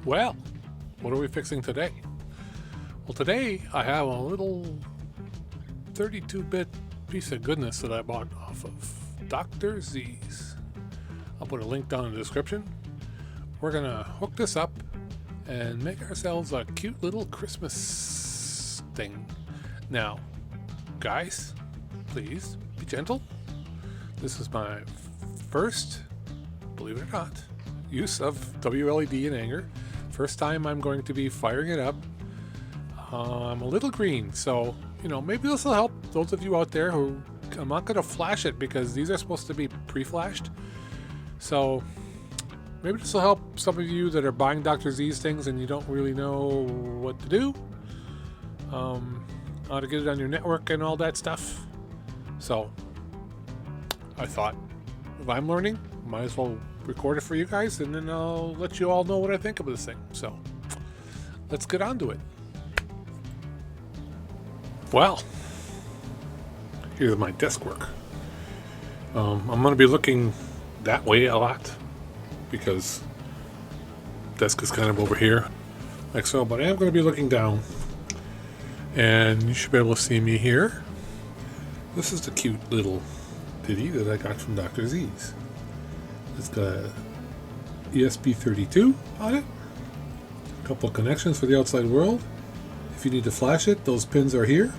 Well, what are we fixing today? Well, today I have a little 32-bit piece of goodness that I bought off of DrZzs. I'll put a link down in the description. We're gonna hook this up and make ourselves a cute little Christmas thing. Now, guys, please be gentle. This is my first, believe it or not, use of WLED in anger. First time I'm going to be firing it up. I'm a little green, so maybe this will help those of you out there who, I'm not going to flash it because these are supposed to be pre-flashed. So maybe this will help some of you that are buying DrZzs things and you don't really know what to do, how to get it on your network and all that stuff. So I thought, if I'm learning, might as well record it for you guys, and then I'll let you all know what I think of this thing. So let's get on to it. Well, here's my desk work. I'm going to be looking that way a lot because desk is kind of over here like so, but I am going to be looking down, and you should be able to see me here. This is the cute little ditty that I got from DrZzs. It's got a ESP32 on it, a couple of connections for the outside world. If you need to flash it, those pins are here.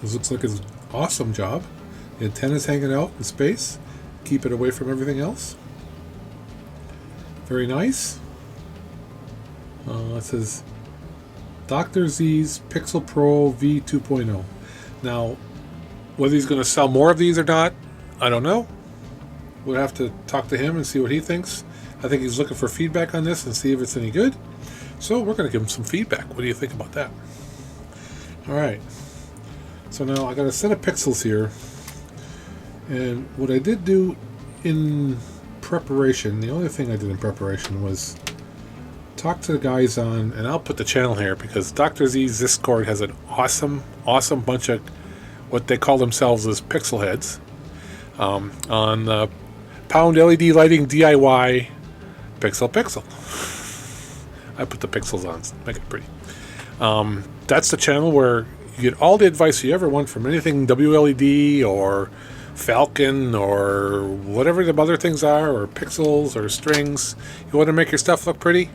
This looks like it's an awesome job. The antenna's hanging out in space, keep it away from everything else. Very nice. It says DrZzs Pixel Pro V 2.0. Now, whether he's going to sell more of these or not, I don't know. We'll have to talk to him and see what he thinks. I think he's looking for feedback on this and see if it's any good. So we're going to give him some feedback. What do you think about that? All right. So now I got a set of pixels here. And what I did do in preparation, the only thing I did in preparation was talk to the guys on, and I'll put the channel here because DrZzs Discord has an awesome bunch of what they call themselves as pixel heads on the Pound LED Lighting DIY Pixel. I put the pixels on, make it pretty. That's the channel where you get all the advice you ever want from anything WLED or Falcon or whatever the other things are, or pixels or strings. You want to make your stuff look pretty?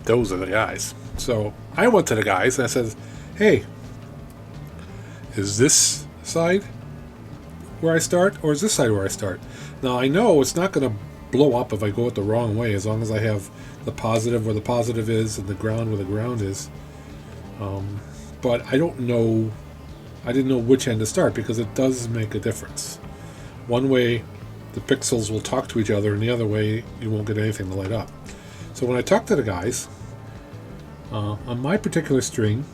Those are the guys. So I went to the guys and I said, hey, is this side where I start, or is this side where I start? Now I know it's not going to blow up if I go it the wrong way, as long as I have the positive where the positive is and the ground where the ground is. But I don't know, I didn't know which end to start because it does make a difference. One way the pixels will talk to each other, and the other way you won't get anything to light up. So when I talked to the guys, on my particular string,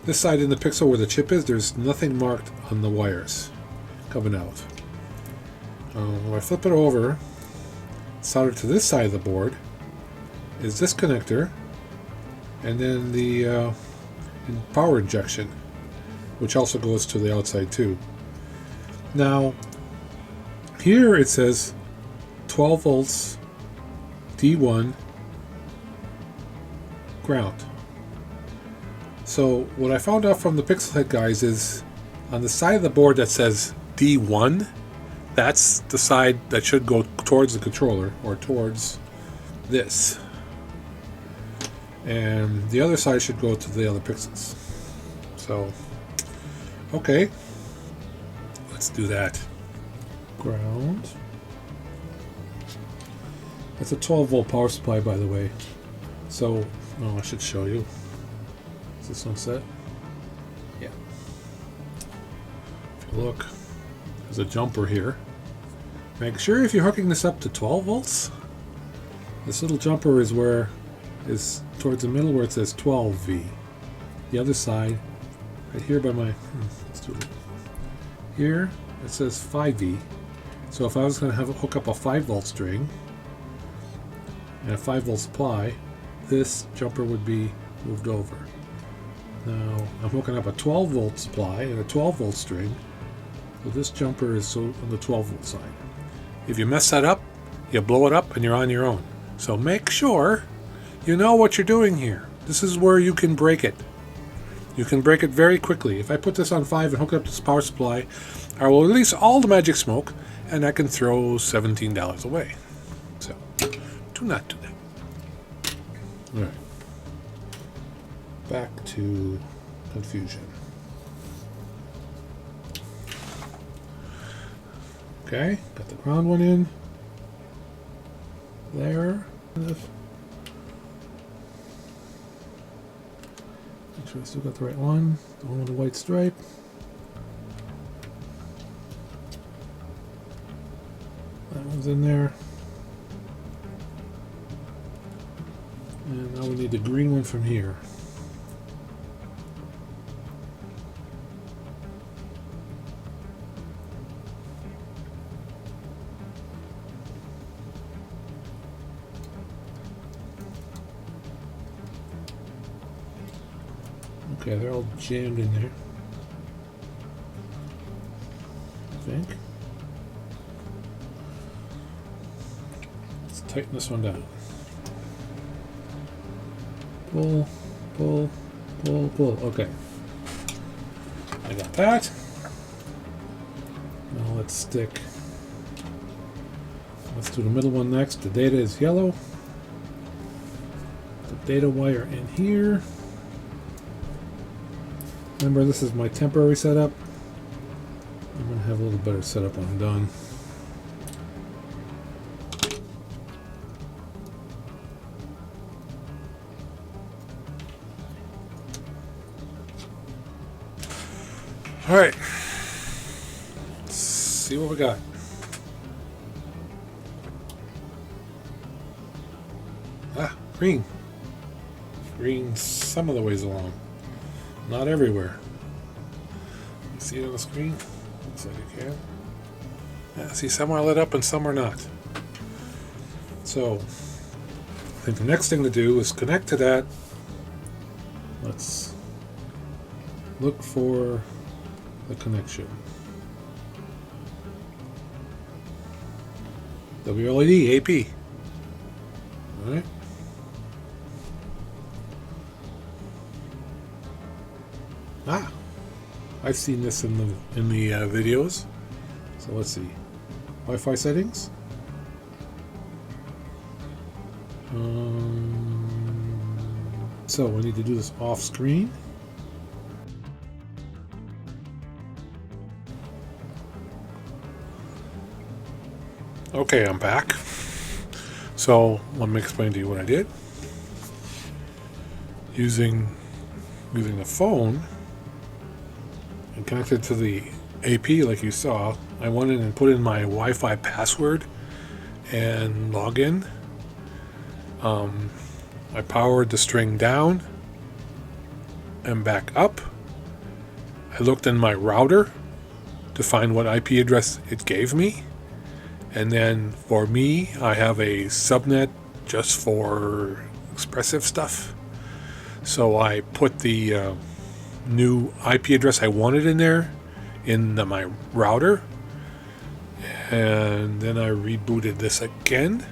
this side in the pixel where the chip is, there's nothing marked on the wires coming out. When I flip it over, soldered to this side of the board is this connector, and then the power injection, which also goes to the outside too. Now, here it says 12 volts D1 ground. So what I found out from the pixel head guys is on the side of the board that says D1, that's the side that should go towards the controller, or towards this. And the other side should go to the other pixels. So, okay. Let's do that. Ground. That's a 12 volt power supply, by the way. So, I should show you. Is this one set? Yeah. If you look, there's a jumper here. Make sure if you're hooking this up to 12 volts, this little jumper is towards the middle where it says 12V. The other side, right here by my, let's do it. Here it says 5V. So if I was going to hook up a 5 volt string and a 5 volt supply, this jumper would be moved over. Now I'm hooking up a 12 volt supply and a 12 volt string, so this jumper is on the 12 volt side. If you mess that up, you blow it up and you're on your own. So make sure you know what you're doing here. This is where you can break it. You can break it very quickly. If I put this on 5 and hook it up to this power supply, I will release all the magic smoke, and I can throw $17 away. So, do not do that. Alright. Back to confusion. Okay, got the ground one in. There. Make sure I still got the right one. The one with the white stripe. That one's in there. And now we need the green one from here. Okay, they're all jammed in there, I think. Let's tighten this one down. Pull, pull, pull, pull. Okay. I got that. Now let's stick. Let's do the middle one next. The data is yellow. The data wire in here. Remember, this is my temporary setup. I'm going to have a little better setup when I'm done. Alright. Let's see what we got. Ah, green. Green some of the ways along. Not everywhere. You see it on the screen? Looks like you can. Yeah, see, some are lit up and some are not. So, I think the next thing to do is connect to that. Let's look for the connection. WLED AP. Alright. Ah, I've seen this in the videos. So let's see. Wi-Fi settings. So we need to do this off screen. Okay, I'm back. So let me explain to you what I did. Using the phone and connected to the AP like you saw, I went in and put in my Wi-Fi password and login. I powered the string down and back up. I looked in my router to find what IP address it gave me. And then for me, I have a subnet just for expressive stuff. So I put the new IP address I wanted in there in my router, and then I rebooted this again,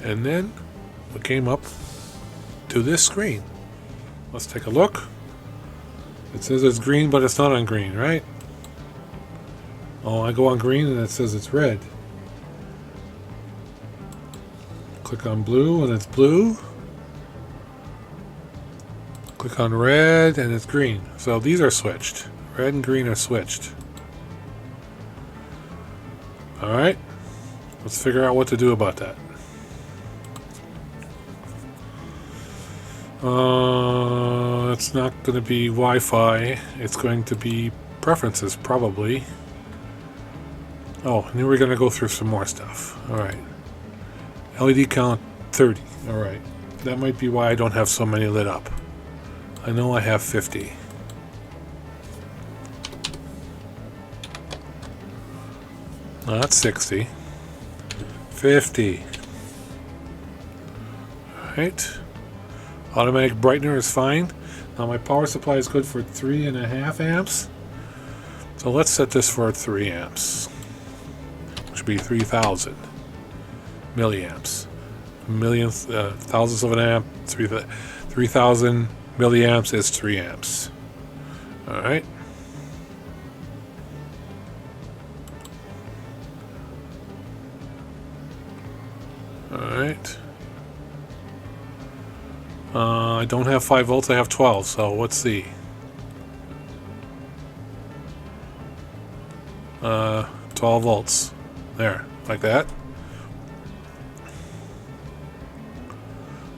and then we came up to this screen. Let's take a look. It says it's green, but it's not on green, right? Oh, I go on green and it says it's red. Click on blue and it's blue. Click on red and it's green. So these are switched. Red and green are switched. Alright. Let's figure out what to do about that. It's not going to be Wi-Fi. It's going to be preferences, probably. Oh, and then we're going to go through some more stuff. Alright. LED count 30. Alright. That might be why I don't have so many lit up. I know I have 50. No, that's 60. 50. Alright. Automatic brightener is fine. Now my power supply is good for 3.5 amps. So let's set this for 3 amps. Which would be 3,000 milliamps. millionth, thousandths of an amp. 3,000 milliamps is 3 amps. All right. All right. I don't have 5 volts. I have 12. So let's see. 12 volts. There, like that.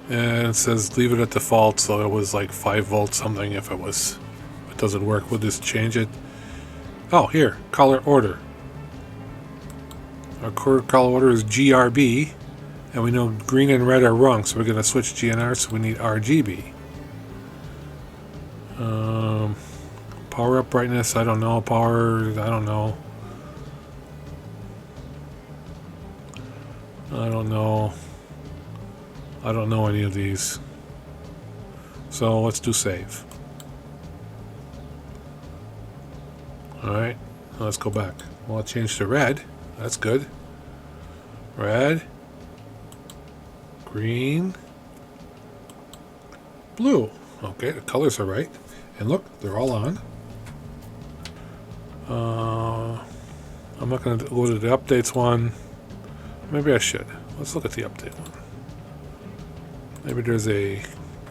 And it says leave it at default, so it was like 5 volts something. If it doesn't work, we'll just change it. Oh, here, color order. Our color order is GRB, and we know green and red are wrong, so we're going to switch GNR, so we need RGB. Power up brightness, I don't know. Power, I don't know. I don't know. I don't know any of these. So let's do save. Alright, let's go back. Well, it changed to red. That's good. Red. Green. Blue. Okay, the colors are right. And look, they're all on. I'm not going to go to the updates one. Maybe I should. Let's look at the update one. Maybe there's a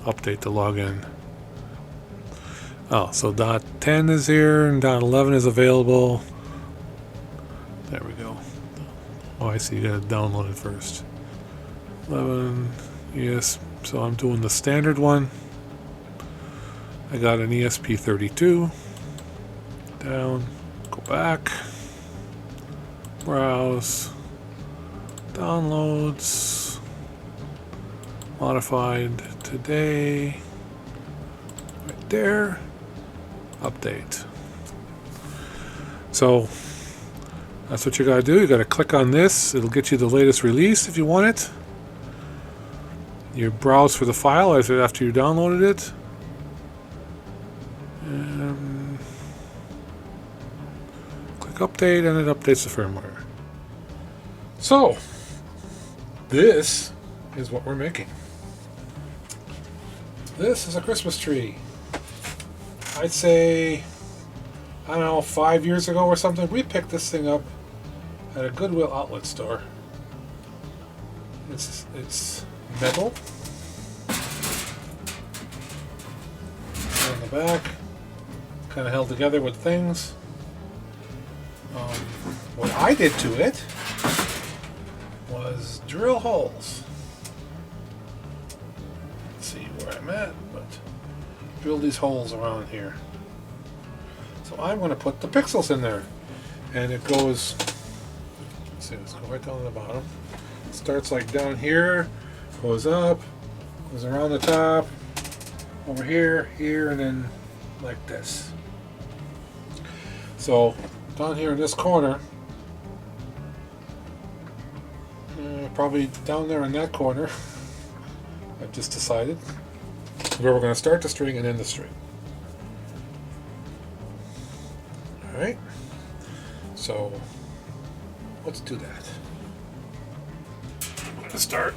update to log in. Oh, so .10 is here and .11 is available. There we go. Oh, I see. You gotta download it first. 11. Yes. So I'm doing the standard one. I got an ESP32. Down. Go back. Browse. Downloads. Modified today. Right there. Update. So that's what you gotta do. You gotta click on this. It'll get you the latest release if you want it. You browse for the file after you downloaded it. And click update, and it updates the firmware. So this is what we're making. This is a Christmas tree. I'd say, I don't know, 5 years ago or something, we picked this thing up at a Goodwill outlet store. It's metal. On the back, kind of held together with things. What I did to it was drill holes. Let's see where I'm at, but drill these holes around here. So I'm going to put the pixels in there, and it goes. Let's see, let's go right down to the bottom. It starts like down here, goes up, goes around the top, over here, here, and then like this. So down here in this corner, probably down there in that corner, I've just decided where we're going to start the string and end the string. Alright, so let's do that. I'm going to start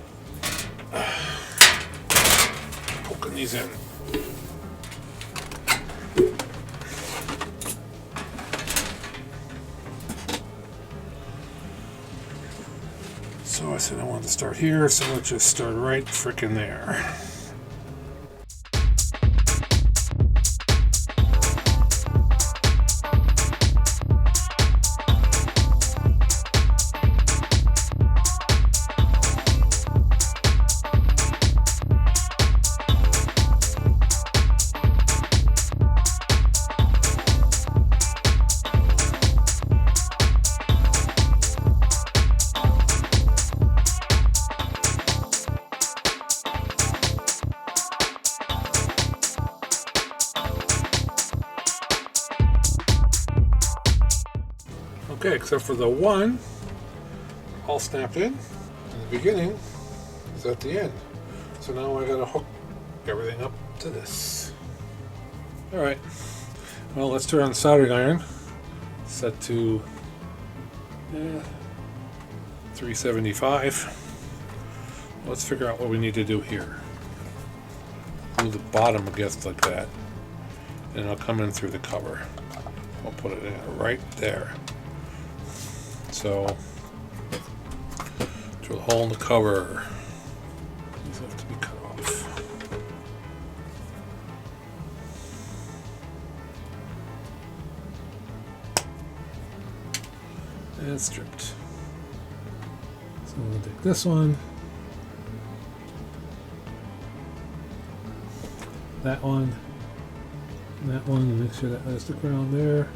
poking these in. So I said I wanted to start here, so let's just start right frickin' there. Okay, except for the one, all snapped in the beginning, is at the end. So now I gotta hook everything up to this. Alright, well, let's turn on the soldering iron, set to 375. Let's figure out what we need to do here. Glue the bottom against like that, and it'll come in through the cover. I'll put it in right there. So, drill a hole in the cover. These have to be cut off. And stripped. So we'll take this one. That one. And that one, and make sure that has the ground there.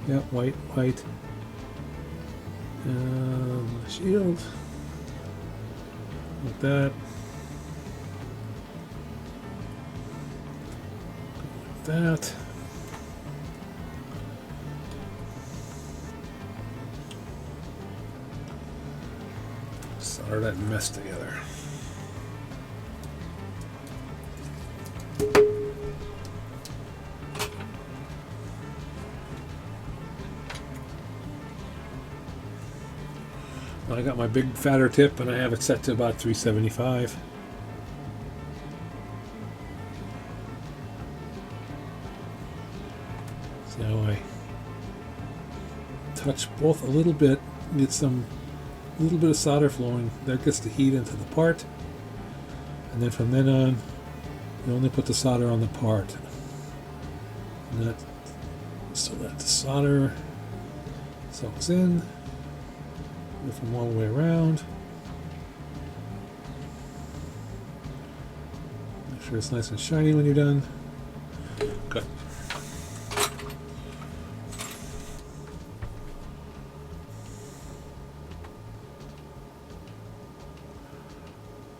Yep, white, white. And the shield. Like that. Like that. Solder that mess together. I got my big fatter tip and I have it set to about 375. So I touch both a little bit, get some little bit of solder flowing. That gets the heat into the part, and then from then on, you only put the solder on the part, and that so that the solder soaks in. Go from all the way around. Make sure it's nice and shiny when you're done. Good.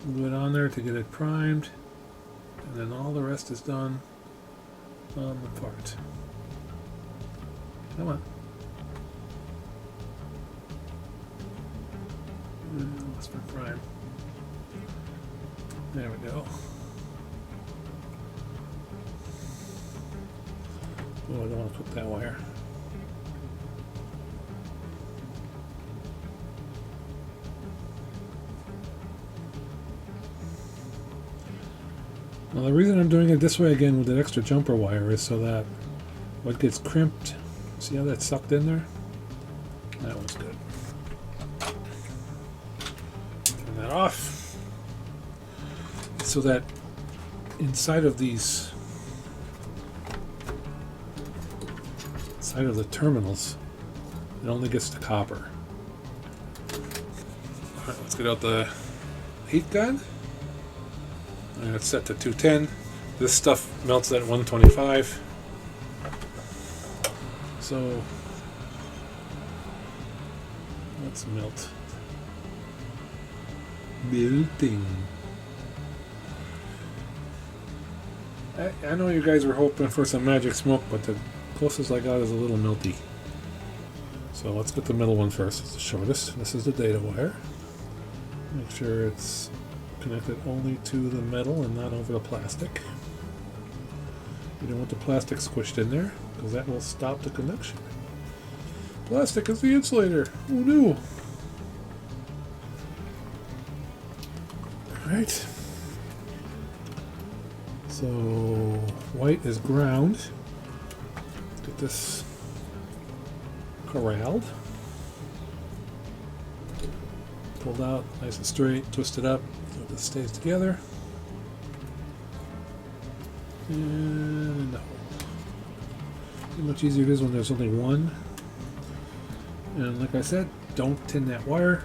Glue it on there to get it primed, and then all the rest is done on the part. Come on. Lost my prime. There we go. Oh, I don't want to put that wire. Now the reason I'm doing it this way again with that extra jumper wire is so that what gets crimped, see how that's sucked in there? That one's good. Turn that off. So that inside of these, inside of the terminals, it only gets the copper. Alright, let's get out the heat gun. And it's set to 210. This stuff melts at 125. So let's melt. Melting. I know you guys were hoping for some magic smoke, but the closest I got is a little melty. So let's get the middle one first. It's the shortest. This is the data wire. Make sure it's connected only to the metal and not over the plastic. You don't want the plastic squished in there because that will stop the connection. Plastic is the insulator. Oh no! Alright. So white is ground. Let's get this corralled. Pulled out nice and straight, twisted up so this stays together. And in the hole. See how much easier it is when there's only one. And like I said, don't tin that wire.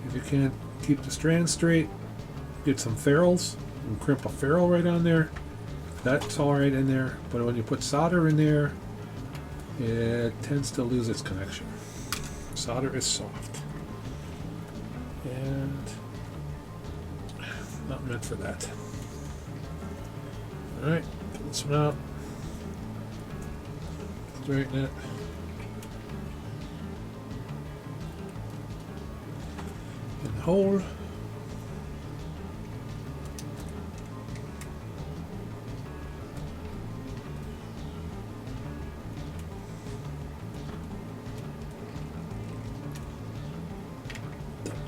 If you can't keep the strand straight, get some ferrules and crimp a ferrule right on there. That's alright in there, but when you put solder in there, it tends to lose its connection. Solder is soft. And not meant for that. Alright, get this one out. Straighten it. And hold.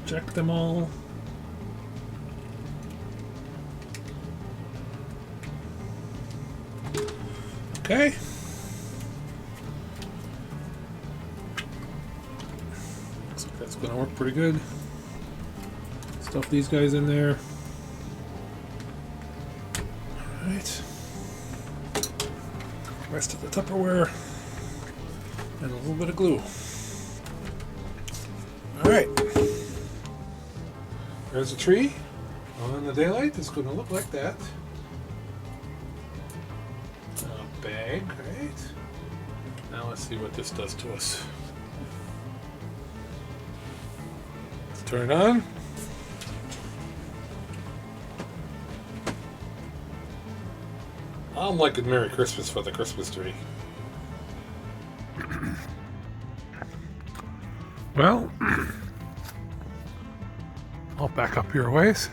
Check them all. Okay. Looks like that's going to work pretty good. Stuff these guys in there. Alright. Rest of the Tupperware. And a little bit of glue. Alright. There's a tree. On the daylight, it's going to look like that. A bag, right? Now let's see what this does to us. Let's turn it on. I'm liking Merry Christmas for the Christmas tree. Well, I'll back up here a ways.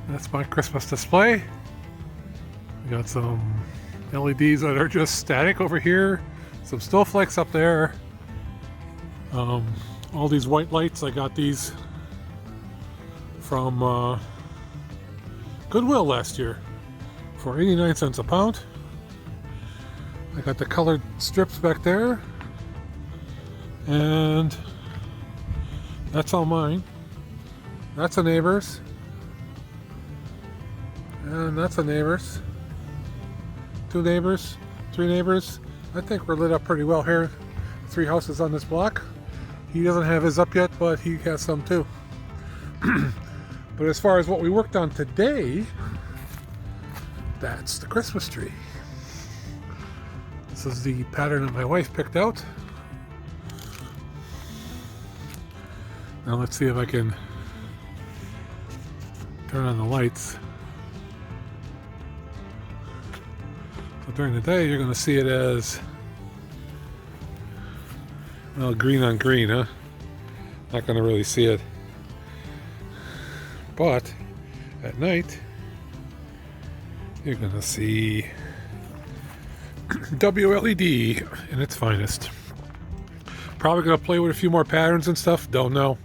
That's my Christmas display. We got some LEDs that are just static over here. Some snowflakes up there. All these white lights, I got these from Goodwill last year for 89 cents a pound. I got the colored strips back there. And that's all mine. That's a neighbor's. And that's a neighbor's. 2 neighbors, 3 neighbors. I think we're lit up pretty well here. 3 houses on this block. He doesn't have his up yet, but he has some too. But as far as what we worked on today, that's the Christmas tree. This is the pattern that my wife picked out. Now let's see if I can turn on the lights. So during the day, you're going to see it as, well, green on green, huh? Not going to really see it. But at night, you're going to see WLED in its finest. Probably going to play with a few more patterns and stuff. Don't know.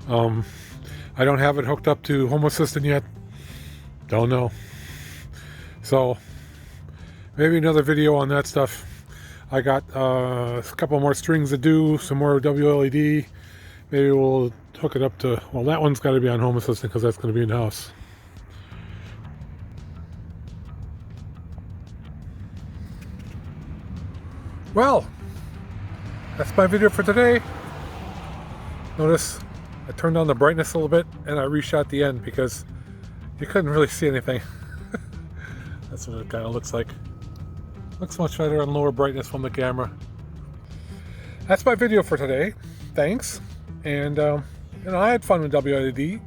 I don't have it hooked up to Home Assistant yet. Don't know. So maybe another video on that stuff. I got a couple more strings to do, some more WLED. Maybe we'll hook it up to, well, that one's got to be on Home Assistant because that's going to be in the house. Well, that's my video for today. Notice I turned down the brightness a little bit and I reshot the end because you couldn't really see anything. That's what it kind of looks like. Looks much better on lower brightness from the camera. That's my video for today. Thanks. And I had fun with WLED.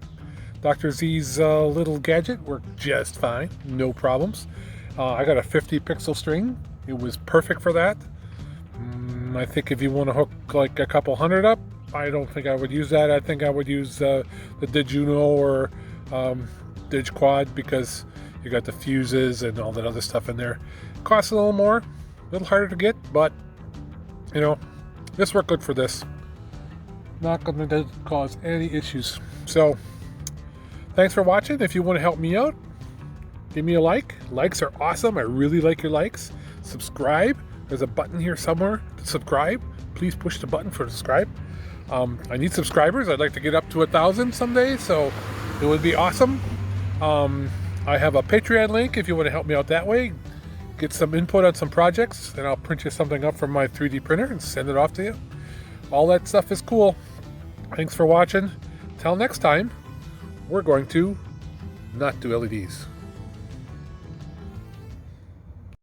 DrZz's little gadget worked just fine. No problems. I got a 50 pixel string. It was perfect for that. I think if you want to hook like a couple hundred up, I don't think I would use that. I think I would use the DrZzUno or DrZquad because you got the fuses and all that other stuff in there. Costs a little more, a little harder to get, but you know, this worked good for this. Not going to cause any issues. So thanks for watching. If you want to help me out, give me a like. Likes are awesome. I really like your likes. Subscribe. There's a button here somewhere to subscribe. Please push the button for subscribe. I need subscribers. I'd like to get up to 1,000 someday, so it would be awesome. I have a Patreon link if you want to help me out that way. Get some input on some projects, and I'll print you something up from my 3D printer and send it off to you. All that stuff is cool. Thanks for watching. Till next time, we're going to not do LEDs.